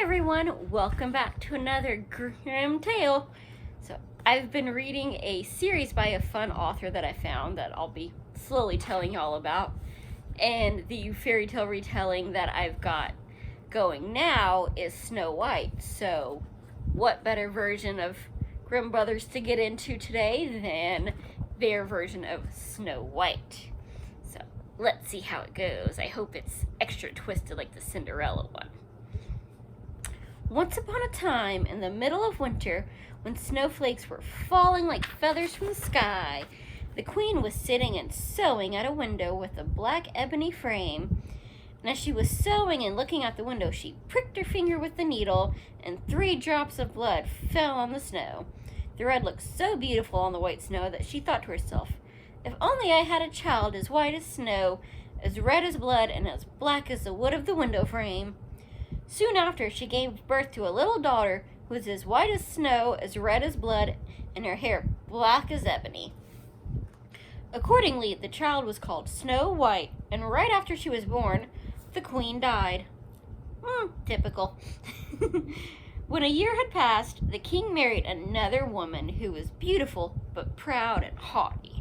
everyone, welcome back to another Grimm tale. So I've been reading a series by a fun author that I found that I'll be slowly telling y'all about, and the fairy tale retelling that I've got going now is Snow White. So what better version of Grimm Brothers to get into today than their version of Snow White? So let's see how it goes. I hope it's extra twisted like the Cinderella one. Once upon a time, in the middle of winter, when snowflakes were falling like feathers from the sky, the queen was sitting and sewing at a window with a black ebony frame. And as she was sewing and looking out the window, she pricked her finger with the needle, and 3 drops of blood fell on the snow. The red looked so beautiful on the white snow that she thought to herself, "If only I had a child as white as snow, as red as blood, and as black as the wood of the window frame." Soon after, she gave birth to a little daughter who was as white as snow, as red as blood, and her hair black as ebony. Accordingly, the child was called Snow White, and right after she was born, the queen died. Typical. When a year had passed, the king married another woman who was beautiful but proud and haughty,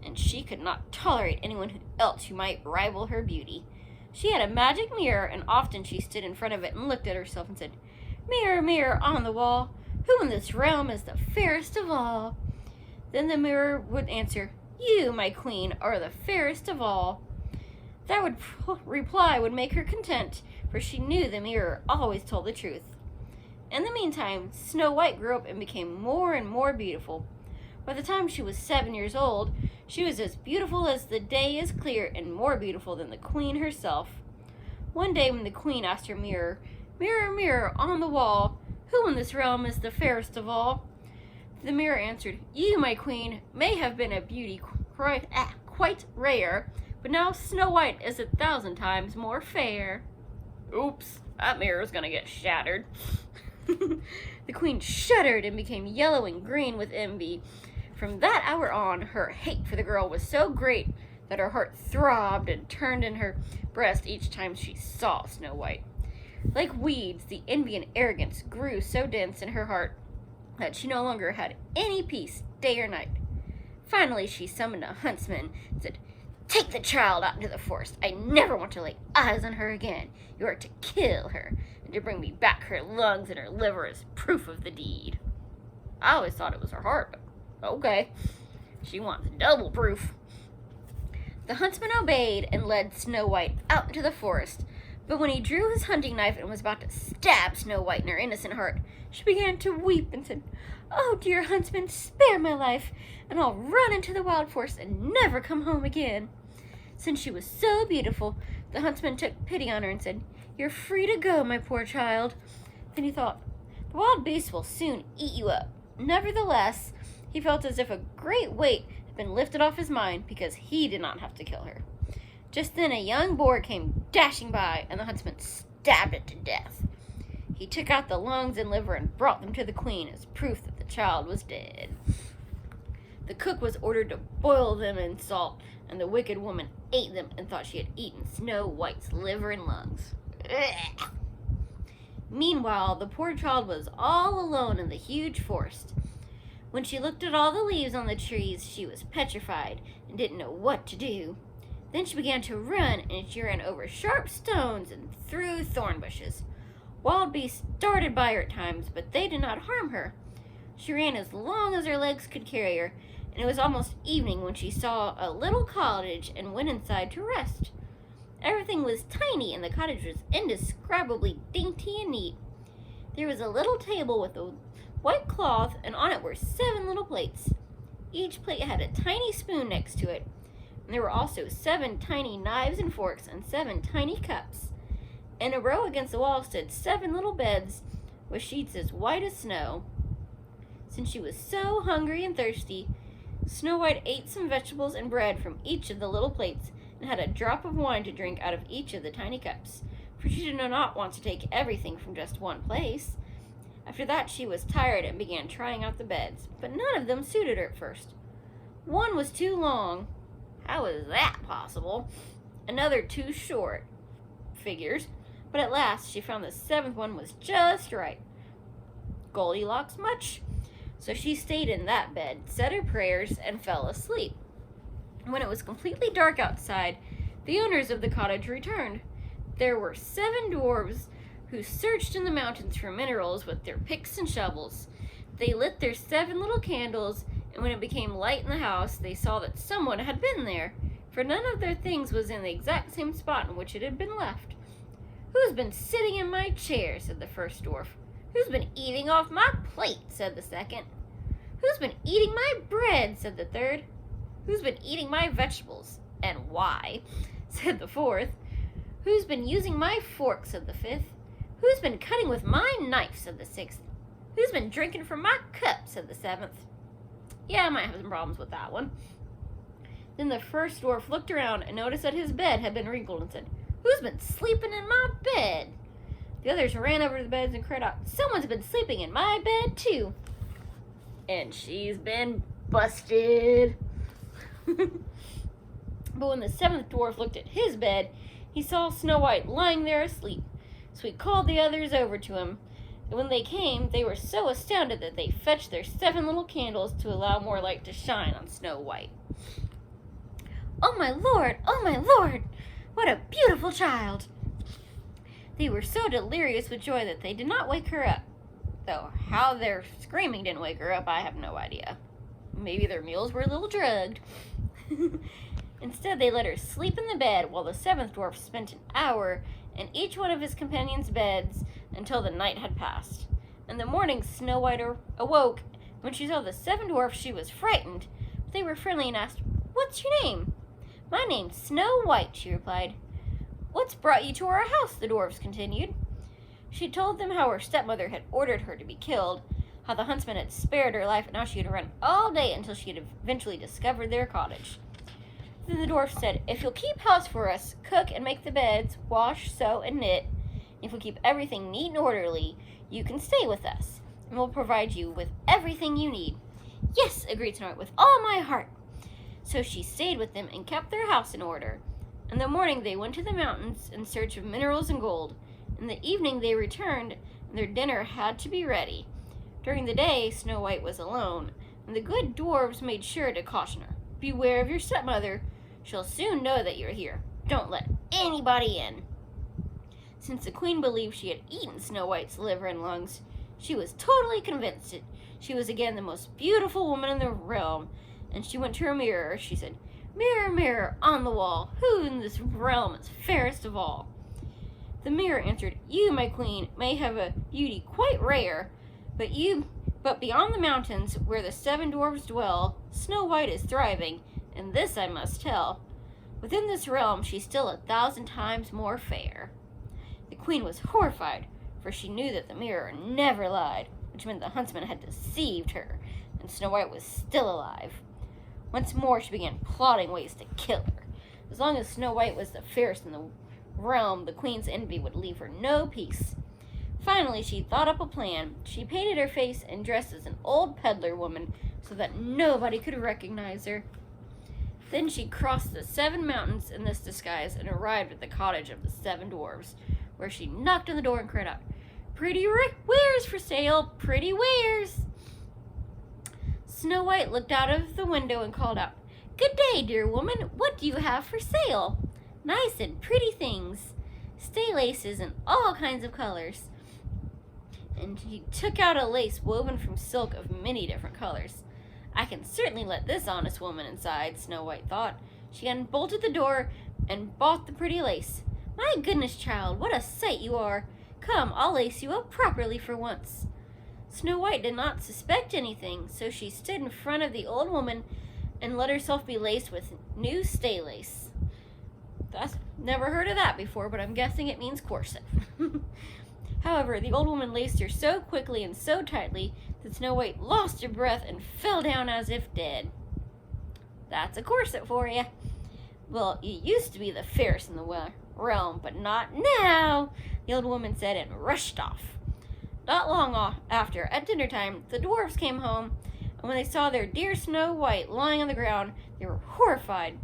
and she could not tolerate anyone else who might rival her beauty. She had a magic mirror, and often she stood in front of it and looked at herself and said, "Mirror, mirror on the wall, who in this realm is the fairest of all?" Then the mirror would answer, "You, my queen, are the fairest of all." That reply would make her content, for she knew the mirror always told the truth. In the meantime, Snow White grew up and became more and more beautiful. By the time she was 7 years old, she was as beautiful as the day is clear, and more beautiful than the queen herself. One day when the queen asked her mirror, "Mirror, mirror on the wall, who in this realm is the fairest of all?" the mirror answered, "You, my queen, may have been a beauty quite rare, but now Snow White is 1,000 times more fair." Oops, that mirror is gonna get shattered. The queen shuddered and became yellow and green with envy. From that hour on, her hate for the girl was so great that her heart throbbed and turned in her breast each time she saw Snow White. Like weeds, the envy and arrogance grew so dense in her heart that she no longer had any peace, day or night. Finally, she summoned a huntsman and said, "Take the child out into the forest. I never want to lay eyes on her again. You are to kill her, and to bring me back her lungs and her liver as proof of the deed." I always thought it was her heart, but okay. She wants double proof. The huntsman obeyed and led Snow White out into the forest, but when he drew his hunting knife and was about to stab Snow White in her innocent heart, she began to weep and said, "Oh, dear huntsman, spare my life, and I'll run into the wild forest and never come home again." Since she was so beautiful, the huntsman took pity on her and said, "You're free to go, my poor child." Then he thought, "The wild beasts will soon eat you up." Nevertheless, he felt as if a great weight had been lifted off his mind because he did not have to kill her. Just then a young boar came dashing by, and the huntsman stabbed it to death. He took out the lungs and liver and brought them to the queen as proof that the child was dead. The cook was ordered to boil them in salt, and the wicked woman ate them and thought she had eaten Snow White's liver and lungs. Ugh. Meanwhile, the poor child was all alone in the huge forest. When she looked at all the leaves on the trees, she was petrified and didn't know what to do. Then she began to run, and she ran over sharp stones and through thorn bushes. Wild beasts darted by her at times, but they did not harm her. She ran as long as her legs could carry her, and it was almost evening when she saw a little cottage and went inside to rest. Everything was tiny, and the cottage was indescribably dainty and neat. There was a little table with a white cloth, and on it were 7 little plates. Each plate had a tiny spoon next to it, and there were also 7 tiny knives and forks and 7 tiny cups. In a row against the wall stood 7 little beds with sheets as white as snow. Since she was so hungry and thirsty, Snow White ate some vegetables and bread from each of the little plates and had a drop of wine to drink out of each of the tiny cups, for she did not want to take everything from just one place. After that, she was tired and began trying out the beds, but none of them suited her at first. One was too long. How was that possible? Another too short. Figures. But at last she found the seventh one was just right. Goldilocks much? So she stayed in that bed, said her prayers, and fell asleep. When it was completely dark outside, the owners of the cottage returned. There were 7 dwarves who searched in the mountains for minerals with their picks and shovels. They lit their 7 little candles, and when it became light in the house, they saw that someone had been there, for none of their things was in the exact same spot in which it had been left. "Who's been sitting in my chair?" said the first dwarf. "Who's been eating off my plate?" said the second. "Who's been eating my bread?" said the third. "Who's been eating my vegetables, and why?" said the fourth. "Who's been using my fork?" said the fifth. "Who's been cutting with my knife?" said the sixth. "Who's been drinking from my cup?" said the seventh. Yeah, I might have some problems with that one. Then the first dwarf looked around and noticed that his bed had been wrinkled and said, "Who's been sleeping in my bed?" The others ran over to the beds and cried out, "Someone's been sleeping in my bed too." And she's been busted. But when the 7th dwarf looked at his bed, he saw Snow White lying there asleep. So he called the others over to him. And when they came, they were so astounded that they fetched their 7 little candles to allow more light to shine on Snow White. "Oh my lord! Oh my lord! What a beautiful child!" They were so delirious with joy that they did not wake her up. Though how their screaming didn't wake her up, I have no idea. Maybe their meals were a little drugged. Instead, they let her sleep in the bed while the 7th dwarf spent an hour in each one of his companions' beds until the night had passed. In the morning, Snow White awoke. When she saw the 7 dwarfs, she was frightened. But they were friendly and asked, "What's your name?" "My name's Snow White," she replied. "What's brought you to our house?" the dwarfs continued. She told them how her stepmother had ordered her to be killed, how the huntsman had spared her life, and how she had run all day until she had eventually discovered their cottage. Then the dwarf said, "If you'll keep house for us, cook and make the beds, wash, sew, and knit, if you'll keep everything neat and orderly, you can stay with us, and we'll provide you with everything you need." "Yes," agreed Snow White, "with all my heart." So she stayed with them and kept their house in order. In the morning they went to the mountains in search of minerals and gold. In the evening they returned, and their dinner had to be ready. During the day, Snow White was alone, and the good dwarves made sure to caution her. "Beware of your stepmother. She'll soon know that you're here. Don't let anybody in." Since the queen believed she had eaten Snow White's liver and lungs, she was totally convinced that she was again the most beautiful woman in the realm, and she went to her mirror. She said, "Mirror, mirror on the wall, who in this realm is fairest of all?" The mirror answered, "You, my queen, may have a beauty quite rare, but beyond the mountains where the 7 dwarfs dwell, Snow White is thriving, and this I must tell. Within this realm she's still 1,000 times more fair." The queen was horrified, for she knew that the mirror never lied, which meant the huntsman had deceived her, and Snow White was still alive. Once more she began plotting ways to kill her. As long as Snow White was the fairest in the realm, the queen's envy would leave her no peace. Finally, she thought up a plan. She painted her face and dressed as an old peddler woman so that nobody could recognize her. Then she crossed the 7 mountains in this disguise and arrived at the cottage of the 7 dwarves, where she knocked on the door and cried out, "Pretty wares for sale, pretty wares!" Snow White looked out of the window and called out, "Good day, dear woman. What do you have for sale?" "Nice and pretty things, stay laces in all kinds of colors." And she took out a lace woven from silk of many different colors. "I can certainly let this honest woman inside," Snow White thought. She unbolted the door and bought the pretty lace. "My goodness, child, what a sight you are! Come, I'll lace you up properly for once." Snow White did not suspect anything, so she stood in front of the old woman and let herself be laced with new stay lace. I've never heard of that before, but I'm guessing it means corset. However, the old woman laced her so quickly and so tightly that Snow White lost her breath and fell down as if dead. That's a corset for you. "Well, you used to be the fairest in the realm, but not now," the old woman said and rushed off. Not long after, at dinner time, the dwarves came home, and when they saw their dear Snow White lying on the ground, they were horrified.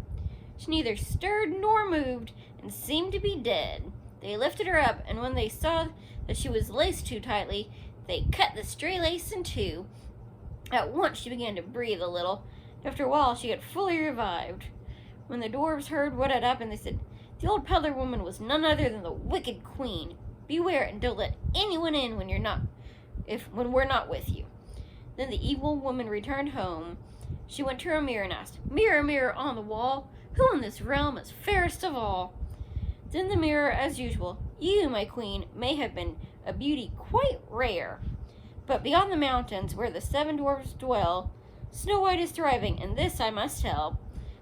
She neither stirred nor moved, and seemed to be dead. They lifted her up, and when they saw that she was laced too tightly, they cut the stray lace in two. At once she began to breathe a little. After a while, she got fully revived. When the dwarves heard what had happened, they said, "The old peddler woman was none other than the wicked queen. Beware and don't let anyone in when we're not with you." Then the evil woman returned home. She went to a mirror and asked, "Mirror, mirror on the wall, who in this realm is fairest of all?" Then the mirror, as usual, "You, my queen, may have been a beauty quite rare, but beyond the mountains where the 7 dwarfs dwell, Snow White is thriving, and this I must tell.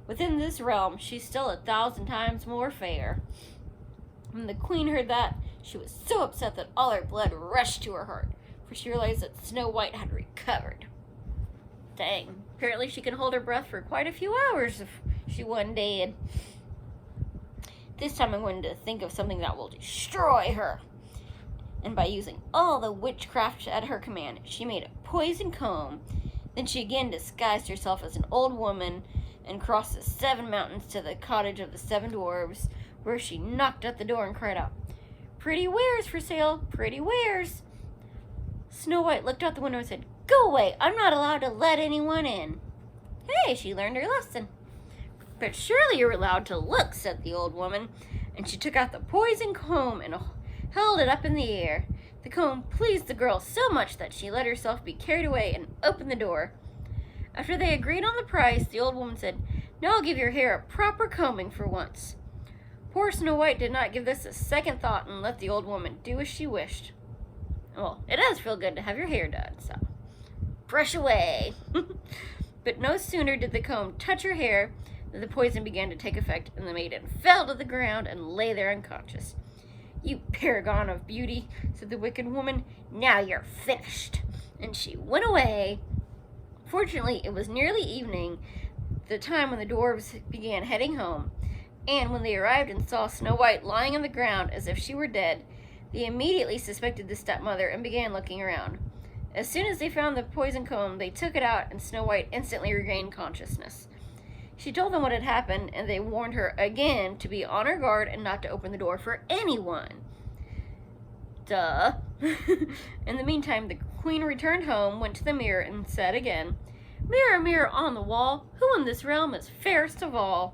Within this realm, she's still 1,000 times more fair." When the queen heard that, she was so upset that all her blood rushed to her heart, for she realized that Snow White had recovered. Dang, apparently she can hold her breath for quite a few hours if she wasn't dead. This time I'm going to think of something that will destroy her. And by using all the witchcraft at her command, she made a poison comb. Then she again disguised herself as an old woman and crossed the 7 mountains to the cottage of the 7 dwarves, where she knocked at the door and cried out, "Pretty wares for sale, pretty wares." Snow White looked out the window and said, "Go away, I'm not allowed to let anyone in." Hey, she learned her lesson. "But surely you're allowed to look," said the old woman, and she took out the poison comb and held it up in the air. The comb pleased the girl so much that she let herself be carried away and opened the door. After they agreed on the price, the old woman said, "Now I'll give your hair a proper combing for once." Poor Snow White did not give this a second thought and let the old woman do as she wished. Well, it does feel good to have your hair done, so brush away. But no sooner did the comb touch her hair than the poison began to take effect, and the maiden fell to the ground and lay there unconscious. "You paragon of beauty," said the wicked woman, "now you're finished." And she went away. Fortunately, it was nearly evening, the time when the dwarves began heading home, and when they arrived and saw Snow White lying on the ground as if she were dead, they immediately suspected the stepmother and began looking around. As soon as they found the poison comb, they took it out, and Snow White instantly regained consciousness. She told them what had happened, and they warned her again to be on her guard and not to open the door for anyone. Duh. In the meantime, the queen returned home, went to the mirror, and said again, "Mirror, mirror on the wall, who in this realm is fairest of all?"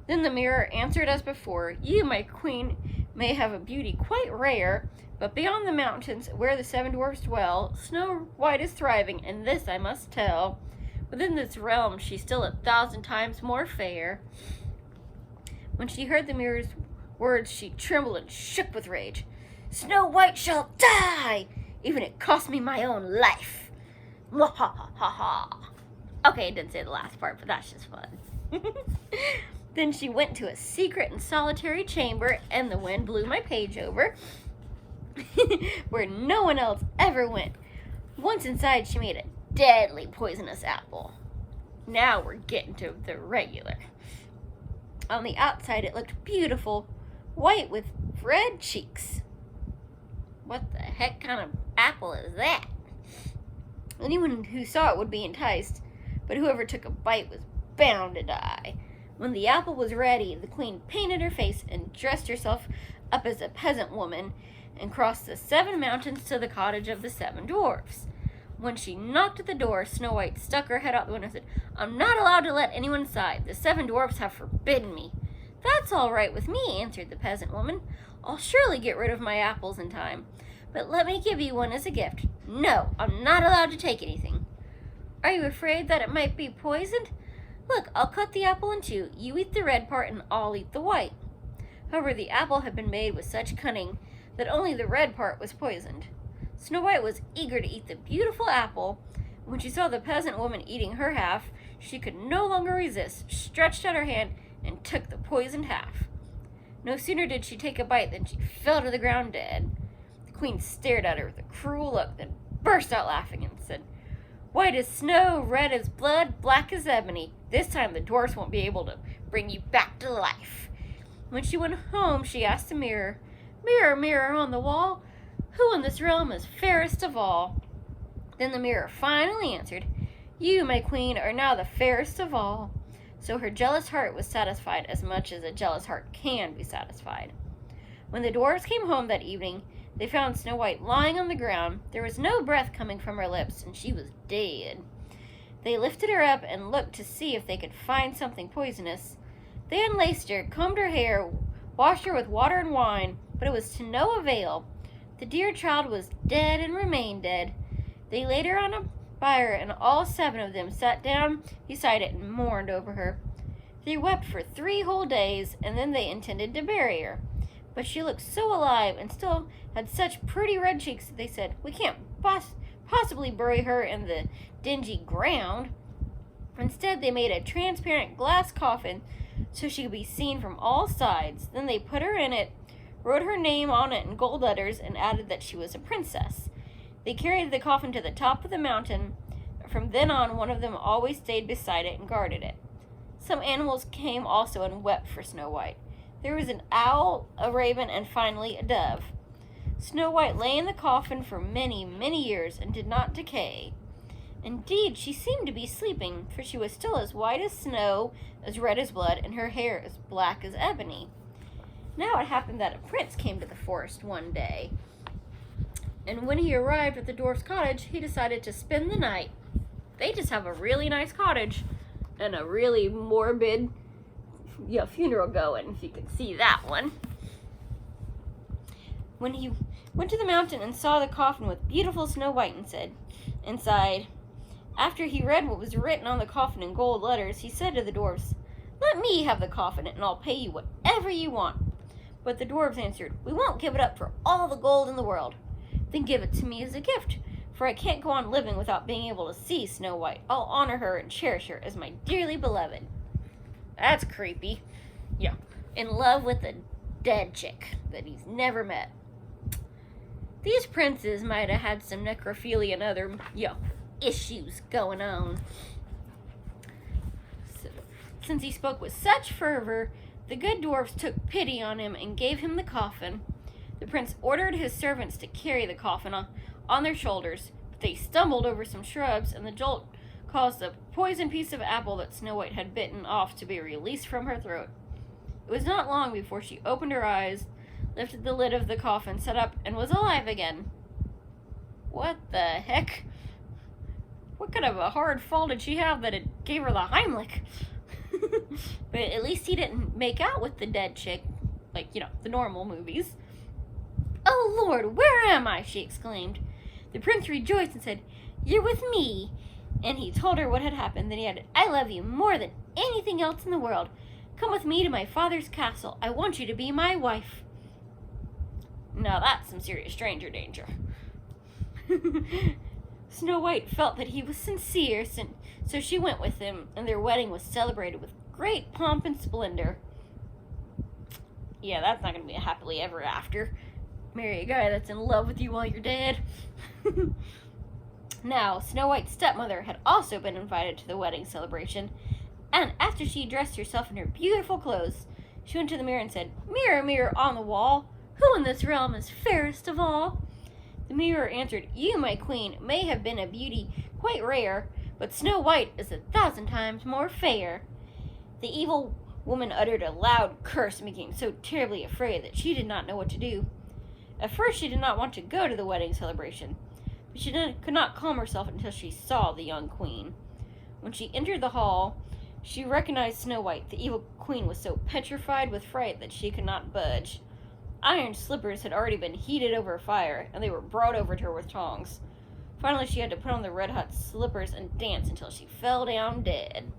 Then the mirror answered as before, "You, my queen, may have a beauty quite rare, but beyond the mountains where the 7 dwarfs dwell, Snow White is thriving, and this I must tell. Within this realm, she's still 1,000 times more fair." When she heard the mirror's words, she trembled and shook with rage. "Snow White shall die, even if it cost me my own life." Mwahaha. Okay, I didn't say the last part, but that's just fun. Then she went to a secret and solitary chamber, and the wind blew my page over, where no one else ever went. Once inside, she made a deadly poisonous apple. Now we're getting to the regular. On the outside, it looked beautiful, white with red cheeks. What the heck kind of apple is that? Anyone who saw it would be enticed, but whoever took a bite was bound to die. When the apple was ready, the queen painted her face and dressed herself up as a peasant woman and crossed the 7 mountains to the cottage of the 7 dwarfs. When she knocked at the door, Snow White stuck her head out the window and said, "I'm not allowed to let anyone inside. The 7 dwarfs have forbidden me." "That's all right with me," answered the peasant woman. "I'll surely get rid of my apples in time. But let me give you one as a gift." "No, I'm not allowed to take anything." "Are you afraid that it might be poisoned? Look, I'll cut the apple in 2. You eat the red part and I'll eat the white." However, the apple had been made with such cunning that only the red part was poisoned. Snow White was eager to eat the beautiful apple. When she saw the peasant woman eating her half, she could no longer resist, stretched out her hand, and took the poisoned half. No sooner did she take a bite than she fell to the ground dead. The queen stared at her with a cruel look, then burst out laughing and said, "White as snow, red as blood, black as ebony. This time the dwarfs won't be able to bring you back to life." When she went home, she asked the mirror, "Mirror, mirror on the wall, who in this realm is fairest of all?" Then the mirror finally answered, "You, my queen, are now the fairest of all." So her jealous heart was satisfied as much as a jealous heart can be satisfied. When the dwarfs came home that evening, they found Snow White lying on the ground. There was no breath coming from her lips, and she was dead. They lifted her up and looked to see if they could find something poisonous. They unlaced her, combed her hair, washed her with water and wine, but it was to no avail. The dear child was dead and remained dead. They laid her on a bier, and all 7 of them sat down beside it and mourned over her. They wept for 3 whole days, and then they intended to bury her. But she looked so alive and still had such pretty red cheeks that they said, "We can't possibly bury her in the dingy ground." Instead, they made a transparent glass coffin so she could be seen from all sides. Then they put her in it, wrote her name on it in gold letters, and added that she was a princess. They carried the coffin to the top of the mountain. From then on, one of them always stayed beside it and guarded it. Some animals came also and wept for Snow White. There was an owl, a raven, and finally a dove. Snow White lay in the coffin for many, many years and did not decay. Indeed, she seemed to be sleeping, for she was still as white as snow, as red as blood, and her hair as black as ebony. Now it happened that a prince came to the forest one day, and when he arrived at the dwarf's cottage, he decided to spend the night. They just have a really nice cottage and a really morbid funeral going, if you can see that one. When he went to the mountain and saw the coffin with beautiful Snow White inside, after he read what was written on the coffin in gold letters, he said to the dwarfs, "Let me have the coffin, and I'll pay you whatever you want." But the dwarves answered, "We won't give it up for all the gold in the world." "Then give it to me as a gift, for I can't go on living without being able to see Snow White. I'll honor her and cherish her as my dearly beloved." That's creepy. Yeah, in love with a dead chick that he's never met. These princes might have had some necrophilia and other, issues going on. So, since he spoke with such fervor, the good dwarfs took pity on him and gave him the coffin. The prince ordered his servants to carry the coffin on their shoulders, but they stumbled over some shrubs, and the jolt caused the poisoned piece of apple that Snow White had bitten off to be released from her throat. It was not long before she opened her eyes, lifted the lid of the coffin, sat up, and was alive again. What the heck? What kind of a hard fall did she have that it gave her the Heimlich? But at least he didn't make out with the dead chick, like, the normal movies. "Oh, Lord, where am I?" she exclaimed. The prince rejoiced and said, "You're with me." And he told her what had happened. Then he added, "I love you more than anything else in the world. Come with me to my father's castle. I want you to be my wife." Now that's some serious stranger danger. Snow White felt that he was sincere, so she went with him, and their wedding was celebrated with great pomp and splendor. Yeah, that's not going to be a happily ever after. Marry a guy that's in love with you while you're dead. Now, Snow White's stepmother had also been invited to the wedding celebration, and after she dressed herself in her beautiful clothes, she went to the mirror and said, "Mirror, mirror on the wall, who in this realm is fairest of all?" The mirror answered, "You, my queen, may have been a beauty quite rare, but Snow White is 1,000 times more fair." The evil woman uttered a loud curse and became so terribly afraid that she did not know what to do. At first she did not want to go to the wedding celebration, but she could not calm herself until she saw the young queen. When she entered the hall, she recognized Snow White. The evil queen was so petrified with fright that she could not budge. Iron slippers had already been heated over a fire, and they were brought over to her with tongs. Finally, she had to put on the red-hot slippers and dance until she fell down dead.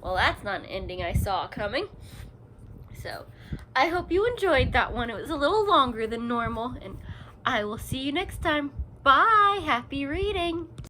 Well, that's not an ending I saw coming. So, I hope you enjoyed that one. It was a little longer than normal, and I will see you next time. Bye! Happy reading!